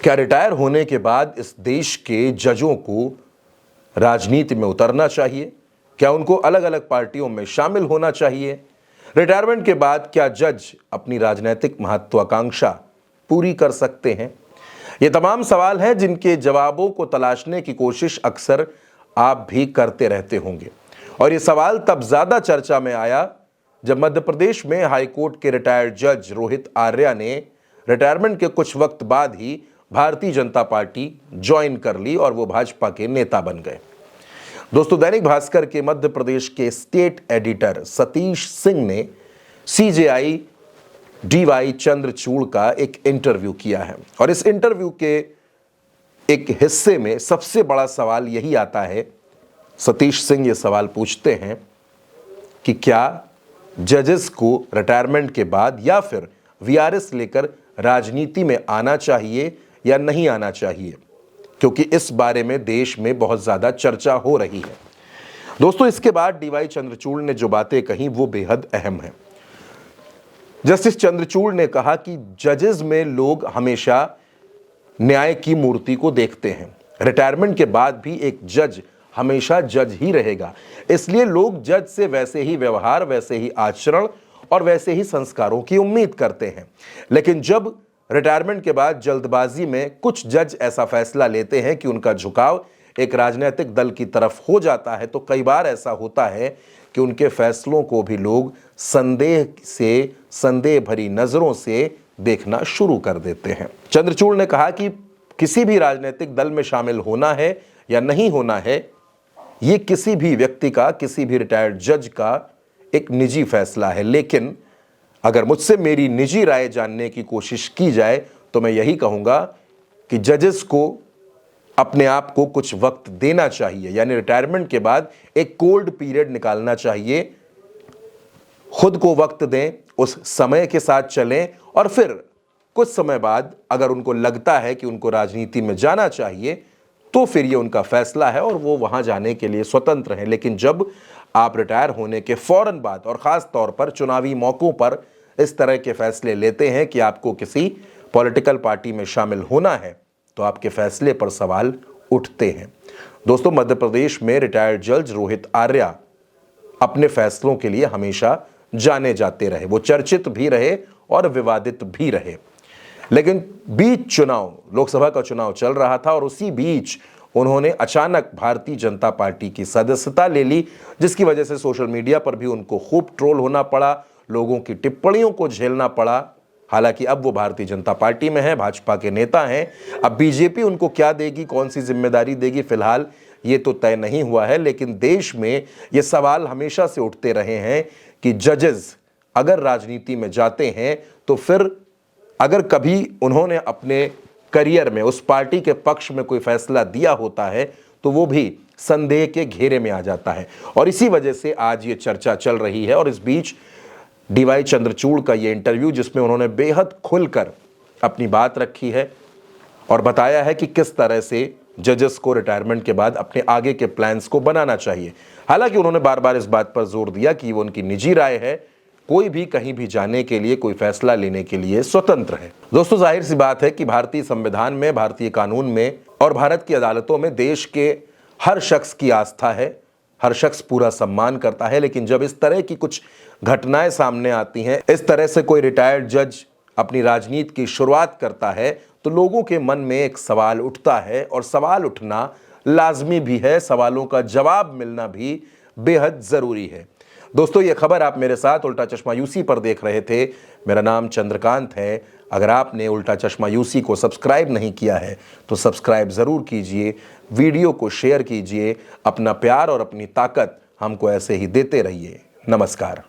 क्या रिटायर होने के बाद इस देश के जजों को राजनीति में उतरना चाहिए? क्या उनको अलग अलग पार्टियों में शामिल होना चाहिए? रिटायरमेंट के बाद क्या जज अपनी राजनीतिक महत्वाकांक्षा पूरी कर सकते हैं? ये तमाम सवाल हैं जिनके जवाबों को तलाशने की कोशिश अक्सर आप भी करते रहते होंगे। और ये सवाल तब ज्यादा चर्चा में आया जब मध्य प्रदेश में हाईकोर्ट के रिटायर्ड जज रोहित आर्या ने रिटायरमेंट के कुछ वक्त बाद ही भारतीय जनता पार्टी ज्वाइन कर ली और वो भाजपा के नेता बन गए। दोस्तों, दैनिक भास्कर के मध्य प्रदेश के स्टेट एडिटर सतीश सिंह ने सीजेआई डीवाई चंद्रचूड़ का एक इंटरव्यू किया है और इस इंटरव्यू के एक हिस्से में सबसे बड़ा सवाल यही आता है। सतीश सिंह ये सवाल पूछते हैं कि क्या जजेस को रिटायरमेंट के बाद या फिर वीआरएस लेकर राजनीति में आना चाहिए या नहीं आना चाहिए, क्योंकि इस बारे में देश में बहुत ज्यादा चर्चा हो रही है। दोस्तों, इसके बाद डीवाई चंद्रचूड़ ने जो बातें कही वो बेहद अहम है। जस्टिस चंद्रचूड़ ने कहा कि जजेस में लोग हमेशा न्याय की मूर्ति को देखते हैं। रिटायरमेंट के बाद भी एक जज हमेशा जज ही रहेगा, इसलिए लोग जज से वैसे ही व्यवहार, वैसे ही आचरण और वैसे ही संस्कारों की उम्मीद करते हैं। लेकिन जब रिटायरमेंट के बाद जल्दबाजी में कुछ जज ऐसा फैसला लेते हैं कि उनका झुकाव एक राजनीतिक दल की तरफ हो जाता है, तो कई बार ऐसा होता है कि उनके फैसलों को भी लोग संदेह भरी नजरों से देखना शुरू कर देते हैं। चंद्रचूड़ ने कहा कि किसी भी राजनीतिक दल में शामिल होना है या नहीं होना है, ये किसी भी व्यक्ति का, किसी भी रिटायर्ड जज का एक निजी फैसला है। लेकिन अगर मुझसे मेरी निजी राय जानने की कोशिश की जाए तो मैं यही कहूंगा कि जजेस को अपने आप को कुछ वक्त देना चाहिए, यानी रिटायरमेंट के बाद एक कोल्ड पीरियड निकालना चाहिए। खुद को वक्त दें, उस समय के साथ चलें और फिर कुछ समय बाद अगर उनको लगता है कि उनको राजनीति में जाना चाहिए तो फिर ये उनका फैसला है और वो वहां जाने के लिए स्वतंत्र हैं। लेकिन जब आप रिटायर होने के फौरन बाद और खास तौर पर चुनावी मौकों पर इस तरह के फैसले लेते हैं कि आपको किसी पॉलिटिकल पार्टी में शामिल होना है, तो आपके फैसले पर सवाल उठते हैं। दोस्तों, मध्य प्रदेश में रिटायर्ड जज रोहित आर्या अपने फैसलों के लिए हमेशा जाने जाते रहे। वो चर्चित भी रहे और विवादित भी रहे। लेकिन बीच चुनाव, लोकसभा का चुनाव चल रहा था और उसी बीच उन्होंने अचानक भारतीय जनता पार्टी की सदस्यता ले ली, जिसकी वजह से सोशल मीडिया पर भी उनको खूब ट्रोल होना पड़ा, लोगों की टिप्पणियों को झेलना पड़ा। हालांकि अब वो भारतीय जनता पार्टी में है, भाजपा के नेता हैं। अब बीजेपी उनको क्या देगी, कौन सी जिम्मेदारी देगी, फिलहाल ये तो तय नहीं हुआ है। लेकिन देश में ये सवाल हमेशा से उठते रहे हैं कि जजेस अगर राजनीति में जाते हैं तो फिर अगर कभी उन्होंने अपने करियर में उस पार्टी के पक्ष में कोई फैसला दिया होता है तो वो भी संदेह के घेरे में आ जाता है। और इसी वजह से आज ये चर्चा चल रही है। और इस बीच डीवाई चंद्रचूड़ का ये इंटरव्यू, जिसमें उन्होंने बेहद खुलकर अपनी बात रखी है और बताया है कि किस तरह से जजेस को रिटायरमेंट के बाद अपने आगे के प्लान्स को बनाना चाहिए। हालांकि उन्होंने बार बार इस बात पर जोर दिया कि वो उनकी निजी राय है, कोई भी कहीं भी जाने के लिए, कोई फैसला लेने के लिए स्वतंत्र है। दोस्तों, जाहिर सी बात है कि भारतीय संविधान में, भारतीय कानून में और भारत की अदालतों में देश के हर शख्स की आस्था है, हर शख्स पूरा सम्मान करता है। लेकिन जब इस तरह की कुछ घटनाएं सामने आती हैं, इस तरह से कोई रिटायर्ड जज अपनी राजनीति की शुरुआत करता है, तो लोगों के मन में एक सवाल उठता है और सवाल उठना लाजमी भी है, सवालों का जवाब मिलना भी बेहद जरूरी है। दोस्तों, ये खबर आप मेरे साथ उल्टा चश्मा यूसी पर देख रहे थे। मेरा नाम चंद्रकांत है। अगर आपने उल्टा चश्मा यूसी को सब्सक्राइब नहीं किया है तो सब्सक्राइब ज़रूर कीजिए, वीडियो को शेयर कीजिए। अपना प्यार और अपनी ताकत हमको ऐसे ही देते रहिए। नमस्कार।